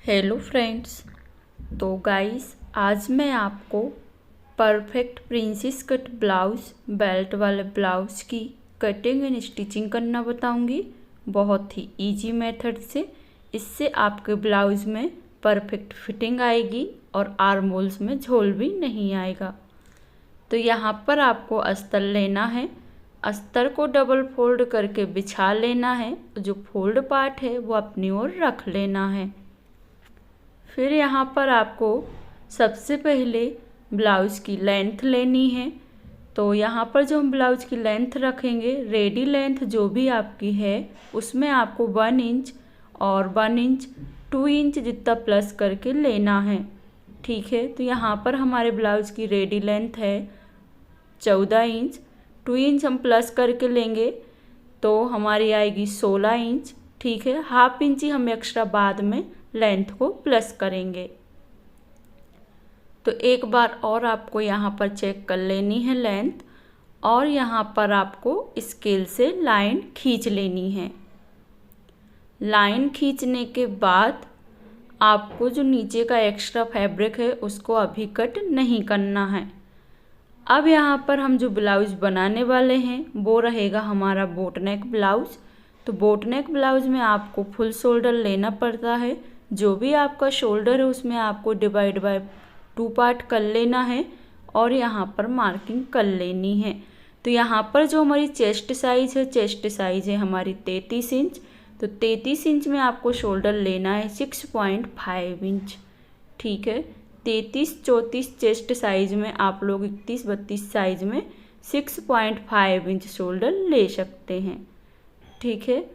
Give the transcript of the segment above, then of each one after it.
Hello friends. तो guys आज मैं आपको perfect princess cut blouse belt वाले ब्लाउज़ की कटिंग एंड स्टिचिंग करना बताऊंगी, बहुत ही इजी मेथड से। इससे आपके ब्लाउज़ में परफेक्ट फिटिंग आएगी और आर्म होल्स में झोल भी नहीं आएगा। तो यहाँ पर आपको अस्तर लेना है, अस्तर को डबल फोल्ड करके बिछा लेना है, जो फोल्ड पार्ट है वो अपनी ओर रख लेना है। फिर यहाँ पर आपको सबसे पहले ब्लाउज़ की लेंथ लेनी है। तो यहाँ पर जो हम ब्लाउज़ की लेंथ रखेंगे, रेडी लेंथ जो भी आपकी है उसमें आपको 1 इंच और 1 इंच 2 इंच जितना प्लस करके लेना है। ठीक है, तो यहाँ पर हमारे ब्लाउज़ की रेडी लेंथ है 14 इंच, 2 इंच हम प्लस करके लेंगे तो हमारी आएगी 16 इंच। ठीक है, हाफ इंच ही हम एक्स्ट्रा बाद में लेंथ को प्लस करेंगे। तो एक बार और आपको यहाँ पर चेक कर लेनी है लेंथ, और यहाँ पर आपको स्केल से लाइन खींच लेनी है। लाइन खींचने के बाद आपको जो नीचे का एक्स्ट्रा फैब्रिक है उसको अभी कट नहीं करना है। अब यहाँ पर हम जो ब्लाउज़ बनाने वाले हैं वो रहेगा हमारा बोट नेक ब्लाउज़। तो बोट नेक ब्लाउज़ में आपको फुल शोल्डर लेना पड़ता है। जो भी आपका शोल्डर है उसमें आपको डिवाइड बाय 2 पार्ट कर लेना है और यहाँ पर मार्किंग कर लेनी है। तो यहाँ पर जो हमारी चेस्ट साइज़ है, चेस्ट साइज़ है हमारी 33 इंच। तो 33 इंच में आपको शोल्डर लेना है 6.5 इंच। ठीक है, 33-34 चेस्ट साइज़ में आप लोग 31-32 साइज़ में 6.5 इंच शोल्डर ले सकते हैं। ठीक है,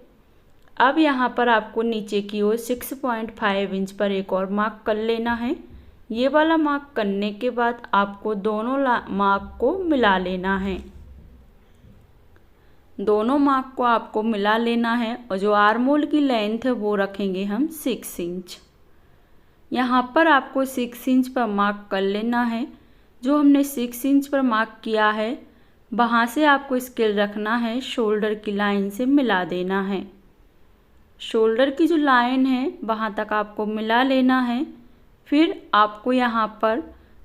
अब यहाँ पर आपको नीचे की ओर 6.5 इंच पर एक और मार्क कर लेना है। ये वाला मार्क करने के बाद आपको दोनों मार्क को मिला लेना है। दोनों मार्क को आपको मिला लेना है और जो आर्म होल की लेंथ है वो रखेंगे हम 6 इंच। यहाँ पर आपको 6 इंच पर मार्क कर लेना है। जो हमने 6 इंच पर मार्क किया है वहाँ से आपको स्केल रखना है, शोल्डर की लाइन से मिला देना है। शोल्डर की जो लाइन है वहाँ तक आपको मिला लेना है। फिर आपको यहाँ पर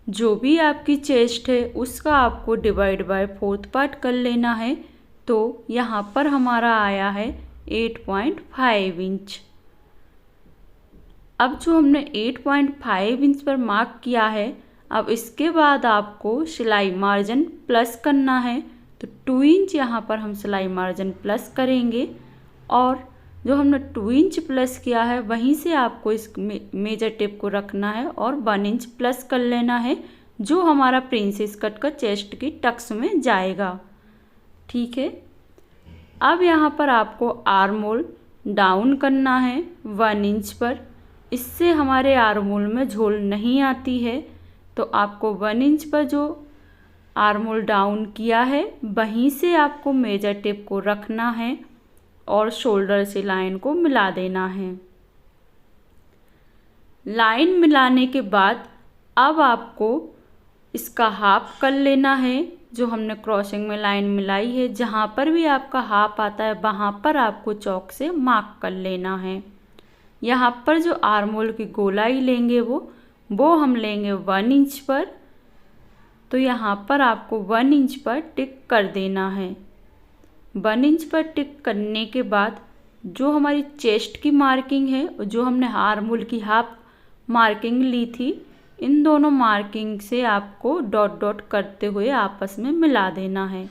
जो भी आपकी चेस्ट है उसका आपको डिवाइड बाय 4 पार्ट कर लेना है। तो यहाँ पर हमारा आया है 8.5 इंच। अब जो हमने 8.5 इंच पर मार्क किया है, अब इसके बाद आपको सिलाई मार्जिन प्लस करना है। तो 2 इंच यहाँ पर हम सिलाई मार्जिन प्लस करेंगे और जो हमने 2 इंच प्लस किया है वहीं से आपको इस मेजर टेप को रखना है और 1 इंच प्लस कर लेना है, जो हमारा प्रिंसेस कट का चेस्ट की टक्स में जाएगा। ठीक है, अब यहाँ पर आपको आर्म होल डाउन करना है 1 इंच पर। इससे हमारे आर्म होल में झोल नहीं आती है। तो आपको 1 इंच पर जो आर्म होल डाउन किया है वहीं से आपको मेजर टेप को रखना है और शोल्डर से लाइन को मिला देना है। लाइन मिलाने के बाद अब आपको इसका हाफ कर लेना है। जो हमने क्रॉसिंग में लाइन मिलाई है, जहाँ पर भी आपका हाफ आता है वहाँ पर आपको चौक से मार्क कर लेना है। यहाँ पर जो आर्म होल की गोलाई लेंगे वो हम लेंगे 1 इंच पर। तो यहाँ पर आपको 1 इंच पर टिक कर देना है। 1 इंच पर टिक करने के बाद जो हमारी चेस्ट की मार्किंग है और जो हमने आर्म होल की हाफ मार्किंग ली थी, इन दोनों मार्किंग से आपको डॉट डॉट करते हुए आपस में मिला देना है।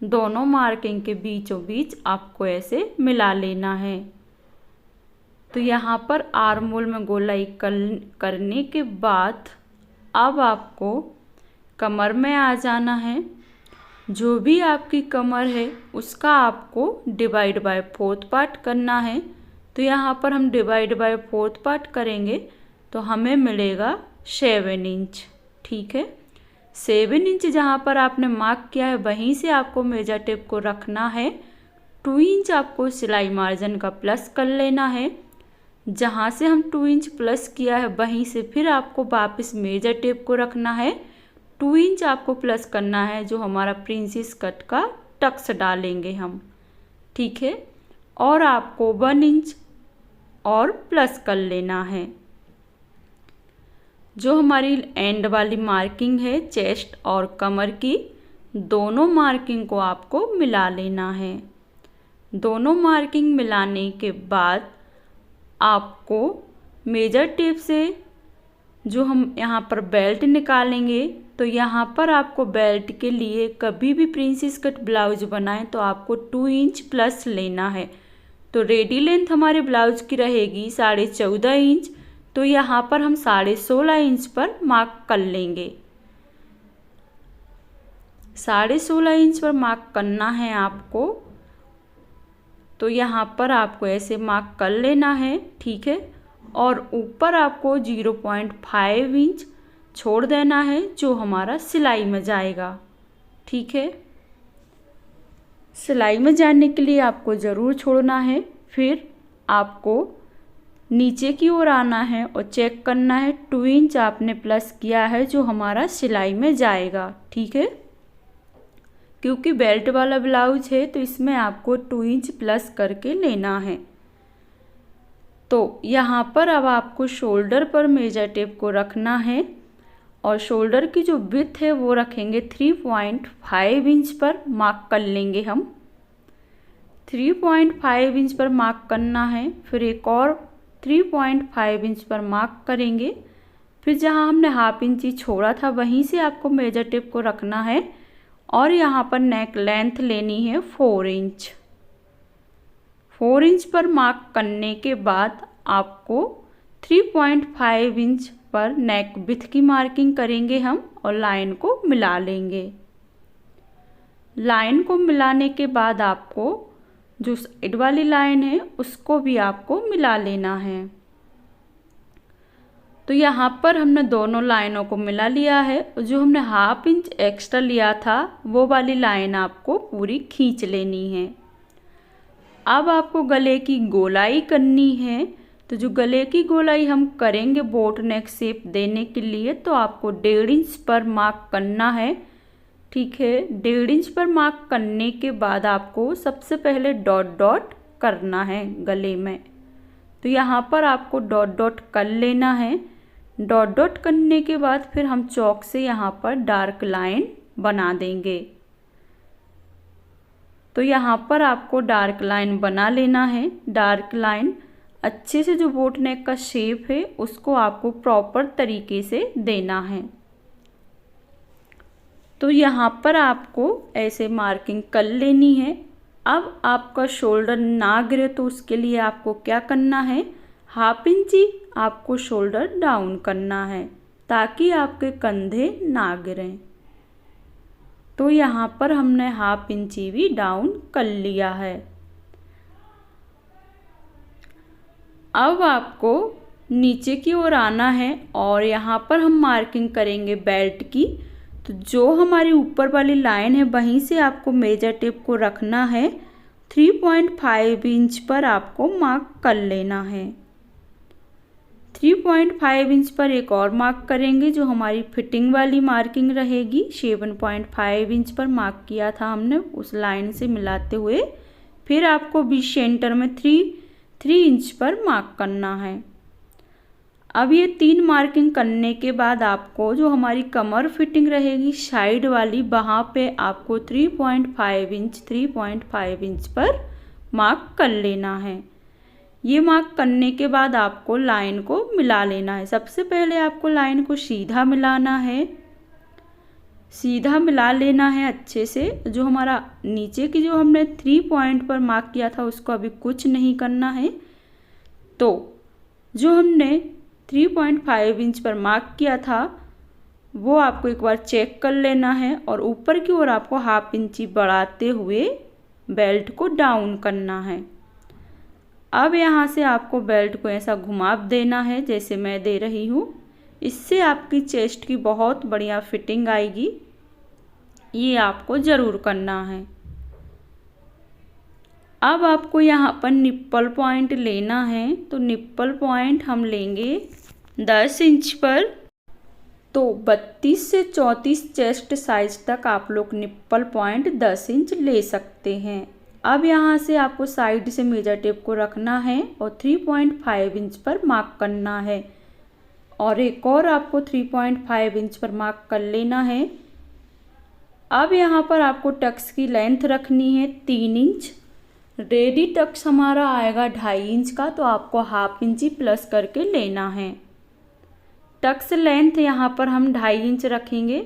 दोनों मार्किंग के बीचों बीच आपको ऐसे मिला लेना है। तो यहाँ पर आर्म होल में गोलाई करने के बाद अब आपको कमर में आ जाना है। जो भी आपकी कमर है उसका आपको डिवाइड बाय 4 पार्ट करना है। तो यहाँ पर हम डिवाइड बाय 4 पार्ट करेंगे तो हमें मिलेगा 7 इंच। ठीक है, 7 इंच जहाँ पर आपने मार्क किया है वहीं से आपको मेजर टेप को रखना है। 2 इंच आपको सिलाई मार्जिन का प्लस कर लेना है। जहाँ से हम 2 इंच प्लस किया है वहीं से फिर आपको वापस मेजर टेप को रखना है। 2 इंच आपको प्लस करना है, जो हमारा प्रिंसेस कट का टक्स डालेंगे हम। ठीक है, और आपको 1 इंच और प्लस कर लेना है। जो हमारी एंड वाली मार्किंग है चेस्ट और कमर की, दोनों मार्किंग को आपको मिला लेना है। दोनों मार्किंग मिलाने के बाद आपको मेजर टेप से जो हम यहाँ पर बेल्ट निकालेंगे, तो यहाँ पर आपको बेल्ट के लिए कभी भी प्रिंसेस कट ब्लाउज बनाएं तो आपको 2 इंच प्लस लेना है। तो रेडी लेंथ हमारे ब्लाउज की रहेगी 14.5 इंच, तो यहाँ पर हम 16.5 इंच पर मार्क कर लेंगे। 16.5 इंच पर मार्क करना है आपको। तो यहाँ पर आपको ऐसे मार्क कर लेना है, ठीक है। और ऊपर आपको 0.5 इंच छोड़ देना है जो हमारा सिलाई में जाएगा, ठीक है। सिलाई में जाने के लिए आपको ज़रूर छोड़ना है। फिर आपको नीचे की ओर आना है और चेक करना है 2 इंच आपने प्लस किया है जो हमारा सिलाई में जाएगा, ठीक है। क्योंकि बेल्ट वाला ब्लाउज है तो इसमें आपको 2 इंच प्लस करके लेना है। तो यहाँ पर अब आपको शोल्डर पर मेजर टेप को रखना है और शोल्डर की जो विड्थ है वो रखेंगे 3.5 इंच पर मार्क कर लेंगे हम। 3.5 इंच पर मार्क करना है, फिर एक और 3.5 इंच पर मार्क करेंगे। फिर जहाँ हमने हाफ इंच ही छोड़ा था वहीं से आपको मेजर टेप को रखना है और यहाँ पर नेक लेंथ लेनी है 4 इंच। 4 इंच पर मार्क करने के बाद आपको 3.5 इंच पर नेक विड्थ की मार्किंग करेंगे हम और लाइन को मिला लेंगे। लाइन को मिलाने के बाद आपको जो साइड वाली लाइन है उसको भी आपको मिला लेना है। तो यहाँ पर हमने दोनों लाइनों को मिला लिया है। जो हमने हाफ इंच एक्स्ट्रा लिया था वो वाली लाइन आपको पूरी खींच लेनी है। अब आपको गले की गोलाई करनी है। तो जो गले की गोलाई हम करेंगे बोट नेक शेप देने के लिए, तो आपको 1.5 इंच पर मार्क करना है, ठीक है। 1.5 इंच पर मार्क करने के बाद आपको सबसे पहले डॉट डॉट करना है गले में। तो यहाँ पर आपको डॉट डॉट कर लेना है। डॉट डॉट करने के बाद फिर हम चौक से यहाँ पर डार्क लाइन बना देंगे। तो यहाँ पर आपको डार्क लाइन बना लेना है। डार्क लाइन अच्छे से जो बोट नेक का शेप है उसको आपको प्रॉपर तरीके से देना है। तो यहाँ पर आपको ऐसे मार्किंग कर लेनी है। अब आपका शोल्डर ना गिरे तो उसके लिए आपको क्या करना है, हाफ इंच ही आपको शोल्डर डाउन करना है ताकि आपके कंधे ना गिरें। तो यहाँ पर हमने हाफ इंच भी डाउन कर लिया है। अब आपको नीचे की ओर आना है और यहाँ पर हम मार्किंग करेंगे बेल्ट की। तो जो हमारी ऊपर वाली लाइन है वहीं से आपको मेजर टेप को रखना है। 3.5 इंच पर आपको मार्क कर लेना है। 3.5 इंच पर एक और मार्क करेंगे जो हमारी फिटिंग वाली मार्किंग रहेगी। 7.5 इंच पर मार्क किया था हमने उस लाइन से मिलाते हुए। फिर आपको भी सेंटर में 3 इंच पर मार्क करना है। अब ये 3 मार्किंग करने के बाद आपको जो हमारी कमर फिटिंग रहेगी साइड वाली, वहाँ पे आपको 3.5 इंच पर मार्क कर लेना है। ये मार्क करने के बाद आपको लाइन को मिला लेना है। सबसे पहले आपको लाइन को सीधा मिलाना है, सीधा मिला लेना है अच्छे से। जो हमारा नीचे की जो हमने 3 पॉइंट पर मार्क किया था उसको अभी कुछ नहीं करना है। तो जो हमने 3.5 इंच पर मार्क किया था वो आपको एक बार चेक कर लेना है और ऊपर की ओर आपको हाफ इंच बढ़ाते हुए बेल्ट को डाउन करना है। अब यहाँ से आपको बेल्ट को ऐसा घुमाव देना है जैसे मैं दे रही हूँ। इससे आपकी चेस्ट की बहुत बढ़िया फिटिंग आएगी। ये आपको ज़रूर करना है। अब आपको यहाँ पर निप्पल पॉइंट लेना है। तो निप्पल पॉइंट हम लेंगे 10 इंच पर। तो 32 से 34 चेस्ट साइज तक आप लोग निप्पल पॉइंट 10 इंच ले सकते हैं। अब यहाँ से आपको साइड से मेजर टेप को रखना है और 3.5 इंच पर मार्क करना है और एक और आपको 3.5 इंच पर मार्क कर लेना है। अब यहाँ पर आपको टक्स की लेंथ रखनी है 3 इंच। रेडी टक्स हमारा आएगा 2.5 इंच का, तो आपको हाफ इंच ही प्लस करके लेना है। टक्स लेंथ यहाँ पर हम 2.5 इंच रखेंगे,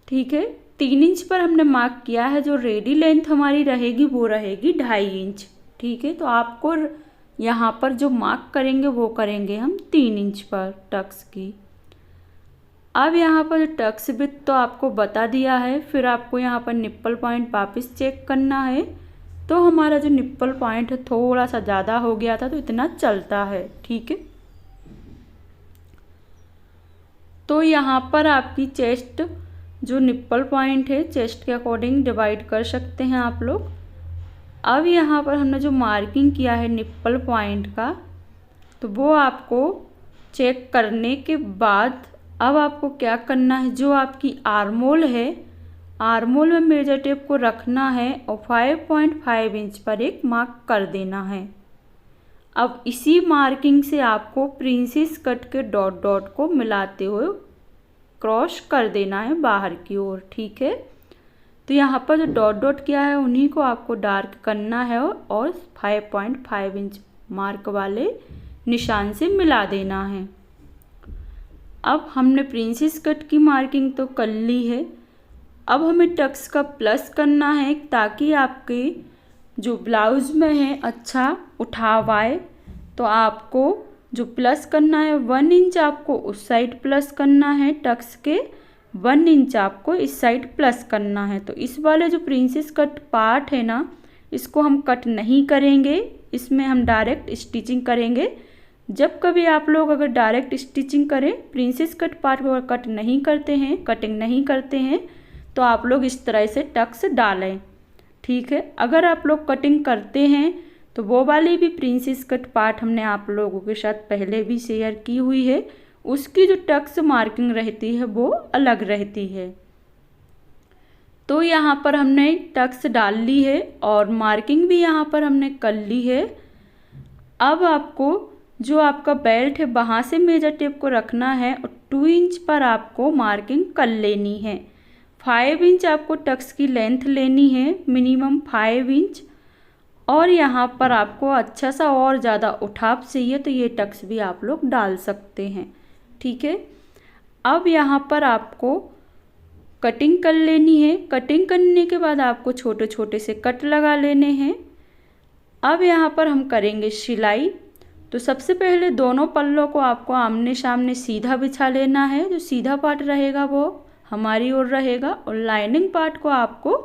ठीक है। 3 इंच पर हमने मार्क किया है, जो रेडी लेंथ हमारी रहेगी वो रहेगी 2.5 इंच, ठीक है। तो आपको यहाँ पर जो मार्क करेंगे वो करेंगे हम 3 इंच पर टक्स की। अब यहाँ पर टक्स विड्थ तो आपको बता दिया है, फिर आपको यहाँ पर निप्पल पॉइंट वापस चेक करना है। तो हमारा जो निप्पल पॉइंट है थोड़ा सा ज़्यादा हो गया था, तो इतना चलता है, ठीक है। तो यहाँ पर आपकी चेस्ट जो निप्पल पॉइंट है चेस्ट के अकॉर्डिंग डिवाइड कर सकते हैं आप लोग। अब यहाँ पर हमने जो मार्किंग किया है निप्पल पॉइंट का, तो वो आपको चेक करने के बाद अब आपको क्या करना है, जो आपकी आर्मोल है, आर्मोल में मेजर टेप को रखना है और 5.5 इंच पर एक मार्क कर देना है। अब इसी मार्किंग से आपको प्रिंसेस कट के डॉट डॉट को मिलाते हुए क्रॉस कर देना है बाहर की ओर, ठीक है। तो यहाँ पर जो डॉट डॉट किया है उन्हीं को आपको डार्क करना है और 5.5 इंच मार्क वाले निशान से मिला देना है। अब हमने प्रिंसेस कट की मार्किंग तो कर ली है। अब हमें टक्स का प्लस करना है ताकि आपके जो ब्लाउज में है अच्छा उठाव आए। तो आपको जो प्लस करना है 1 इंच आपको उस साइड प्लस करना है, टक्स के 1 इंच आपको इस साइड प्लस करना है। तो इस वाले जो प्रिंसेस कट पार्ट है ना, इसको हम कट नहीं करेंगे, इसमें हम डायरेक्ट स्टिचिंग करेंगे। जब कभी आप लोग अगर डायरेक्ट स्टिचिंग करें, प्रिंसेस कट पार्ट को अगर कट नहीं करते हैं, कटिंग नहीं करते हैं, तो आप लोग इस तरह से टक्स डालें, ठीक है। अगर आप लोग कटिंग करते हैं तो वो वाली भी प्रिंसेस कट पार्ट हमने आप लोगों के साथ पहले भी शेयर की हुई है, उसकी जो टक्स मार्किंग रहती है वो अलग रहती है। तो यहाँ पर हमने टक्स डाल ली है और मार्किंग भी यहाँ पर हमने कर ली है। अब आपको जो आपका बेल्ट है वहाँ से मेजर टेप को रखना है और 2 इंच पर आपको मार्किंग कर लेनी है। 5 इंच आपको टक्स की लेंथ लेनी है, मिनिमम 5 इंच। और यहाँ पर आपको अच्छा सा और ज़्यादा उठाव चाहिए तो ये टक्स भी आप लोग डाल सकते हैं, ठीक है। अब यहाँ पर आपको कटिंग कर लेनी है। कटिंग करने के बाद आपको छोटे छोटे से कट लगा लेने हैं। अब यहाँ पर हम करेंगे सिलाई। तो सबसे पहले दोनों पल्लों को आपको आमने सामने सीधा बिछा लेना है। जो सीधा पार्ट रहेगा वो हमारी ओर रहेगा और लाइनिंग पार्ट को आपको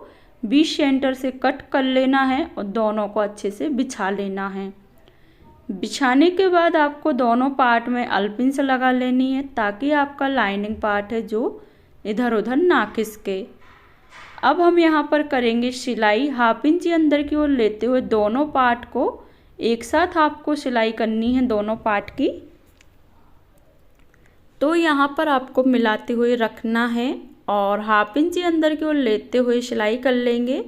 बीच सेंटर से कट कर लेना है और दोनों को अच्छे से बिछा लेना है। बिछाने के बाद आपको दोनों पार्ट में अल्पिंस लगा लेनी है ताकि आपका लाइनिंग पार्ट है जो इधर उधर ना खिसके। अब हम यहाँ पर करेंगे सिलाई। हाफ इंच अंदर की ओर लेते हुए दोनों पार्ट को एक साथ आपको सिलाई करनी है, दोनों पार्ट की। तो यहाँ पर आपको मिलाते हुए रखना है और हाफ इंच अंदर की ओर लेते हुए सिलाई कर लेंगे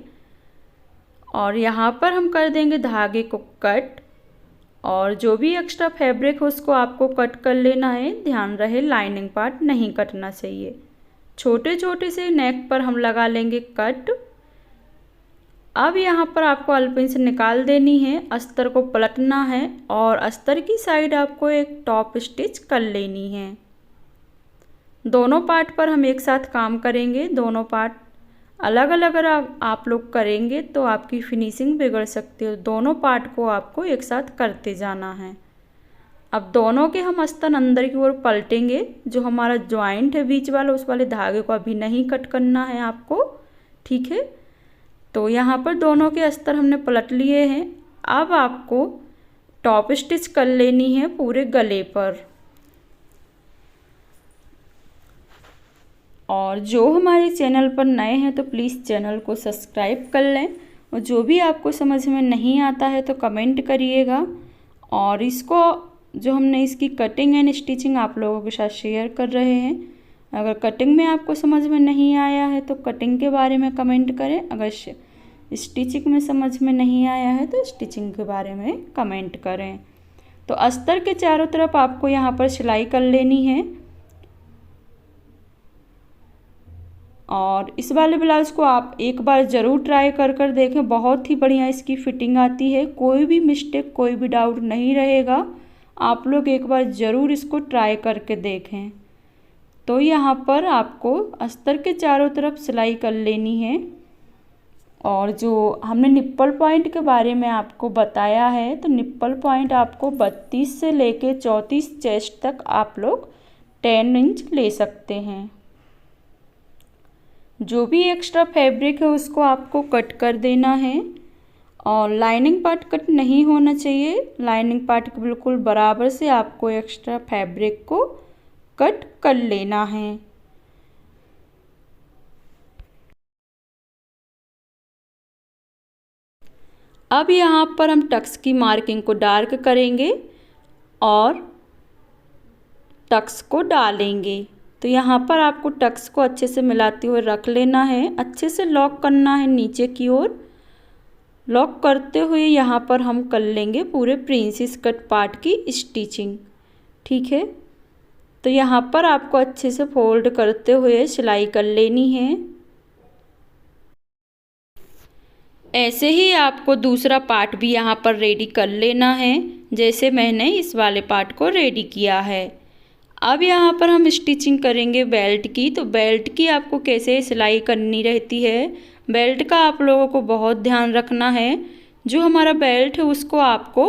और यहाँ पर हम कर देंगे धागे को कट और जो भी एक्स्ट्रा फैब्रिक हो उसको आपको कट कर लेना है। ध्यान रहे लाइनिंग पार्ट नहीं कटना चाहिए। छोटे छोटे से नेक पर हम लगा लेंगे कट। अब यहाँ पर आपको अल्पिंस निकाल देनी है, अस्तर को पलटना है और अस्तर की साइड आपको एक टॉप स्टिच कर लेनी है। दोनों पार्ट पर हम एक साथ काम करेंगे। दोनों पार्ट अलग अलग अगर आप लोग करेंगे तो आपकी फिनिशिंग बिगड़ सकती है। दोनों पार्ट को आपको एक साथ करते जाना है। अब दोनों के हम अस्तर अंदर की ओर पलटेंगे। जो हमारा जॉइंट है बीच वाला उस वाले धागे को अभी नहीं कट करना है आपको, ठीक है। तो यहाँ पर दोनों के अस्तर हमने पलट लिए हैं। अब आपको टॉप स्टिच कर लेनी है पूरे गले पर। और जो हमारे चैनल पर नए हैं तो प्लीज़ चैनल को सब्सक्राइब कर लें और जो भी आपको समझ में नहीं आता है तो कमेंट करिएगा। और इसको जो हमने इसकी कटिंग एंड स्टिचिंग आप लोगों के साथ शेयर कर रहे हैं। अगर कटिंग में आपको समझ में नहीं आया है तो कटिंग के बारे में कमेंट करें। अगर स्टिचिंग में समझ में नहीं आया है तो स्टिचिंग के बारे में कमेंट करें। तो अस्तर के चारों तरफ आपको यहाँ पर सिलाई कर लेनी है। और इस वाले ब्लाउज़ को आप एक बार ज़रूर ट्राई कर देखें, बहुत ही बढ़िया इसकी फिटिंग आती है, कोई भी मिस्टेक कोई भी डाउट नहीं रहेगा। आप लोग एक बार ज़रूर इसको ट्राई करके देखें। तो यहाँ पर आपको अस्तर के चारों तरफ सिलाई कर लेनी है। और जो हमने निप्पल पॉइंट के बारे में आपको बताया है, तो निप्पल पॉइंट आपको 32 से लेके 34 चेस्ट तक आप लोग 10 इंच ले सकते हैं। जो भी एक्स्ट्रा फैब्रिक है उसको आपको कट कर देना है। और लाइनिंग पार्ट कट नहीं होना चाहिए, लाइनिंग पार्ट के बिल्कुल बराबर से आपको एक्स्ट्रा फैब्रिक को कट कर लेना है। अब यहाँ पर हम टक्स की मार्किंग को डार्क करेंगे और टक्स को डालेंगे। तो यहाँ पर आपको टक्स को अच्छे से मिलाते हुए रख लेना है, अच्छे से लॉक करना है नीचे की ओर। लॉक करते हुए यहाँ पर हम कर लेंगे पूरे प्रिंसेस कट पार्ट की स्टिचिंग। ठीक है, तो यहाँ पर आपको अच्छे से फोल्ड करते हुए सिलाई कर लेनी है। ऐसे ही आपको दूसरा पार्ट भी यहाँ पर रेडी कर लेना है, जैसे मैंने इस वाले पार्ट को रेडी किया है। अब यहाँ पर हम स्टिचिंग करेंगे बेल्ट की। तो बेल्ट की आपको कैसे सिलाई करनी रहती है, बेल्ट का आप लोगों को बहुत ध्यान रखना है। जो हमारा बेल्ट है उसको आपको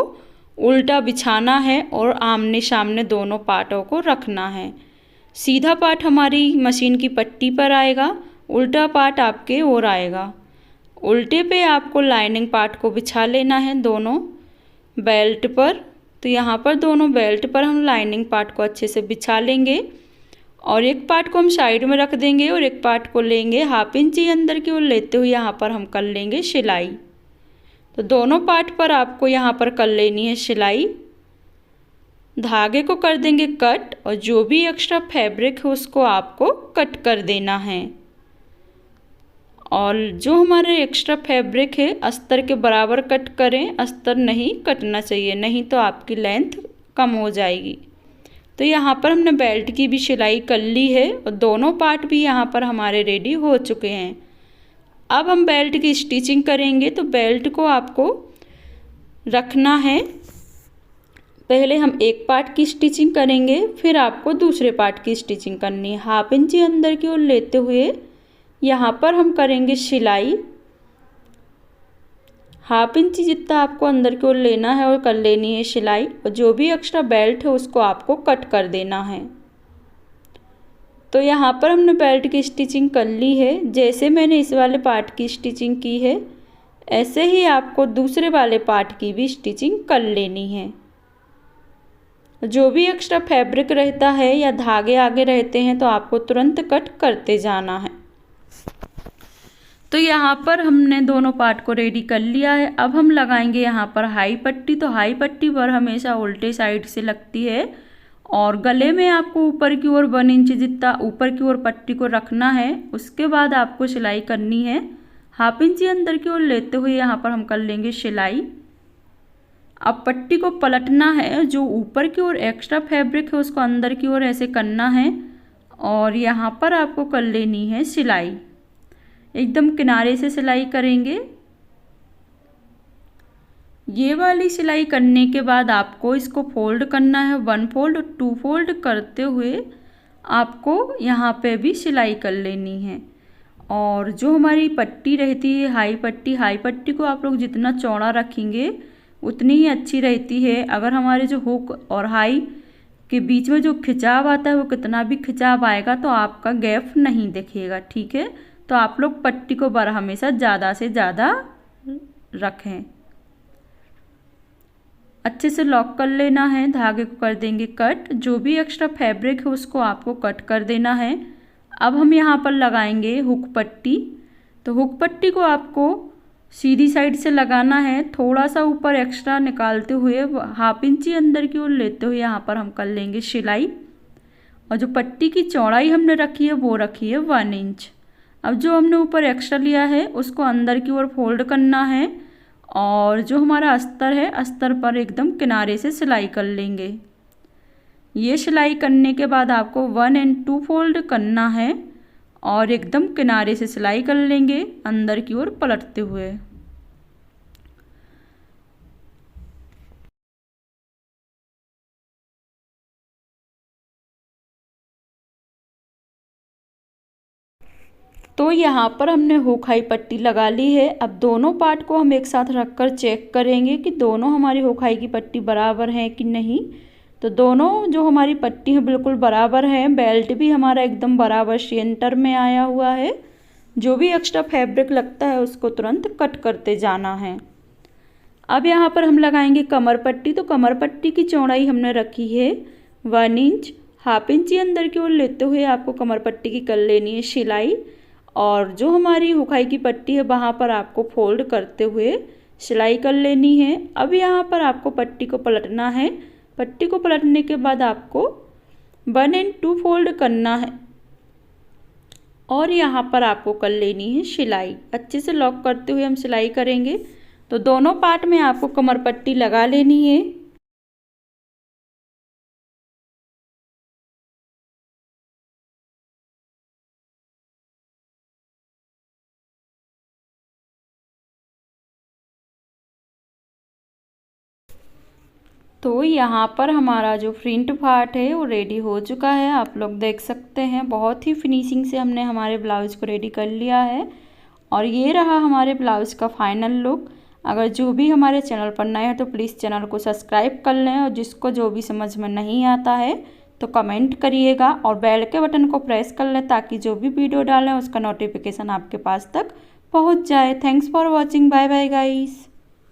उल्टा बिछाना है और आमने सामने दोनों पार्टों को रखना है। सीधा पार्ट हमारी मशीन की पट्टी पर आएगा, उल्टा पार्ट आपके ओर आएगा। उल्टे पे आपको लाइनिंग पार्ट को बिछा लेना है दोनों बेल्ट पर। तो यहाँ पर दोनों बेल्ट पर हम लाइनिंग पार्ट को अच्छे से बिछा लेंगे और एक पार्ट को हम साइड में रख देंगे और एक पार्ट को लेंगे 1/2 इंच अंदर की ओर लेते हुए यहाँ पर हम कर लेंगे सिलाई। तो दोनों पार्ट पर आपको यहाँ पर कर लेनी है सिलाई। धागे को कर देंगे कट और जो भी एक्स्ट्रा फैब्रिक है उसको आपको कट कर देना है। और जो हमारे एक्स्ट्रा फैब्रिक है अस्तर के बराबर कट करें, अस्तर नहीं कटना चाहिए, नहीं तो आपकी लेंथ कम हो जाएगी। तो यहाँ पर हमने बेल्ट की भी सिलाई कर ली है और दोनों पार्ट भी यहाँ पर हमारे रेडी हो चुके हैं। अब हम बेल्ट की स्टिचिंग करेंगे। तो बेल्ट को आपको रखना है, पहले हम एक पार्ट की स्टिचिंग करेंगे, फिर आपको दूसरे पार्ट की स्टिचिंग करनी है। 1/2 इंच अंदर की ओर लेते हुए यहाँ पर हम करेंगे सिलाई। 1/2 इंच जितना आपको अंदर की ओर लेना है और कर लेनी है सिलाई। और जो भी एक्स्ट्रा बेल्ट है उसको आपको कट कर देना है। तो यहाँ पर हमने बेल्ट की स्टिचिंग कर ली है। जैसे मैंने इस वाले पार्ट की स्टिचिंग की है ऐसे ही आपको दूसरे वाले पार्ट की भी स्टिचिंग कर लेनी है। जो भी एक्स्ट्रा फैब्रिक रहता है या धागे आगे रहते हैं तो आपको तुरंत कट करते जाना है। तो यहाँ पर हमने दोनों पार्ट को रेडी कर लिया है। अब हम लगाएंगे यहाँ पर हाई पट्टी। तो हाई पट्टी पर हमेशा उल्टे साइड से लगती है और गले में आपको ऊपर की ओर 1 इंच जितना ऊपर की ओर पट्टी को रखना है। उसके बाद आपको सिलाई करनी है। 1/2 इंच अंदर की ओर लेते हुए यहाँ पर हम कर लेंगे सिलाई। अब पट्टी को पलटना है, जो ऊपर की ओर एक्स्ट्रा फैब्रिक है उसको अंदर की ओर ऐसे करना है और यहाँ पर आपको कर लेनी है सिलाई। एकदम किनारे से सिलाई करेंगे। ये वाली सिलाई करने के बाद आपको इसको फोल्ड करना है। 1 फोल्ड और 2 फोल्ड करते हुए आपको यहाँ पे भी सिलाई कर लेनी है। और जो हमारी पट्टी रहती है हाई पट्टी को आप लोग जितना चौड़ा रखेंगे उतनी ही अच्छी रहती है। अगर हमारे जो हुक और हाई के बीच में जो खिंचाव आता है वो कितना भी खिंचाव आएगा तो आपका गैप नहीं दिखेगा। ठीक है, तो आप लोग पट्टी को हमेशा ज़्यादा से ज़्यादा रखें। अच्छे से लॉक कर लेना है, धागे को कर देंगे कट। जो भी एक्स्ट्रा फैब्रिक है उसको आपको कट कर देना है। अब हम यहाँ पर लगाएंगे हुक पट्टी। तो हुक पट्टी को आपको सीधी साइड से लगाना है, थोड़ा सा ऊपर एक्स्ट्रा निकालते हुए 1/2 इंच अंदर की ओर लेते हुए यहाँ पर हम कर लेंगे सिलाई। और जो पट्टी की चौड़ाई हमने रखी है वो रखी है 1 इंच। अब जो हमने ऊपर एक्स्ट्रा लिया है उसको अंदर की ओर फोल्ड करना है और जो हमारा अस्तर है अस्तर पर एकदम किनारे से सिलाई कर लेंगे। ये सिलाई करने के बाद आपको 1 और 2 फोल्ड करना है और एकदम किनारे से सिलाई कर लेंगे अंदर की ओर पलटते हुए। तो यहाँ पर हमने हुक-हाई पट्टी लगा ली है। अब दोनों पार्ट को हम एक साथ रखकर चेक करेंगे कि दोनों हमारी हुक-हाई की पट्टी बराबर है कि नहीं। तो दोनों जो हमारी पट्टी है बिल्कुल बराबर है। बेल्ट भी हमारा एकदम बराबर सेंटर में आया हुआ है। जो भी एक्स्ट्रा फैब्रिक लगता है उसको तुरंत कट करते जाना है। अब यहाँ पर हम लगाएंगे कमर पट्टी। तो कमर पट्टी की चौड़ाई हमने रखी है 1 इंच। हाफ इंच अंदर की ओर लेते हुए आपको कमर पट्टी की कर लेनी है सिलाई और जो हमारी हुकाई की पट्टी है वहाँ पर आपको फोल्ड करते हुए सिलाई कर लेनी है। अब यहाँ पर आपको पट्टी को पलटना है। पट्टी को पलटने के बाद आपको 1 और 2 फोल्ड करना है और यहाँ पर आपको कर लेनी है सिलाई। अच्छे से लॉक करते हुए हम सिलाई करेंगे। तो दोनों पार्ट में आपको कमर पट्टी लगा लेनी है। तो यहाँ पर हमारा जो फ्रंट पार्ट है वो रेडी हो चुका है। आप लोग देख सकते हैं बहुत ही फिनिशिंग से हमने हमारे ब्लाउज़ को रेडी कर लिया है और ये रहा हमारे ब्लाउज़ का फाइनल लुक। अगर जो भी हमारे चैनल पर नए हैं तो प्लीज़ चैनल को सब्सक्राइब कर लें और जिसको जो भी समझ में नहीं आता है तो कमेंट करिएगा और बेल के बटन को प्रेस कर लें ताकि जो भी वीडियो डालें उसका नोटिफिकेशन आपके पास तक पहुँच जाए। Thanks for watching. Bye bye guys.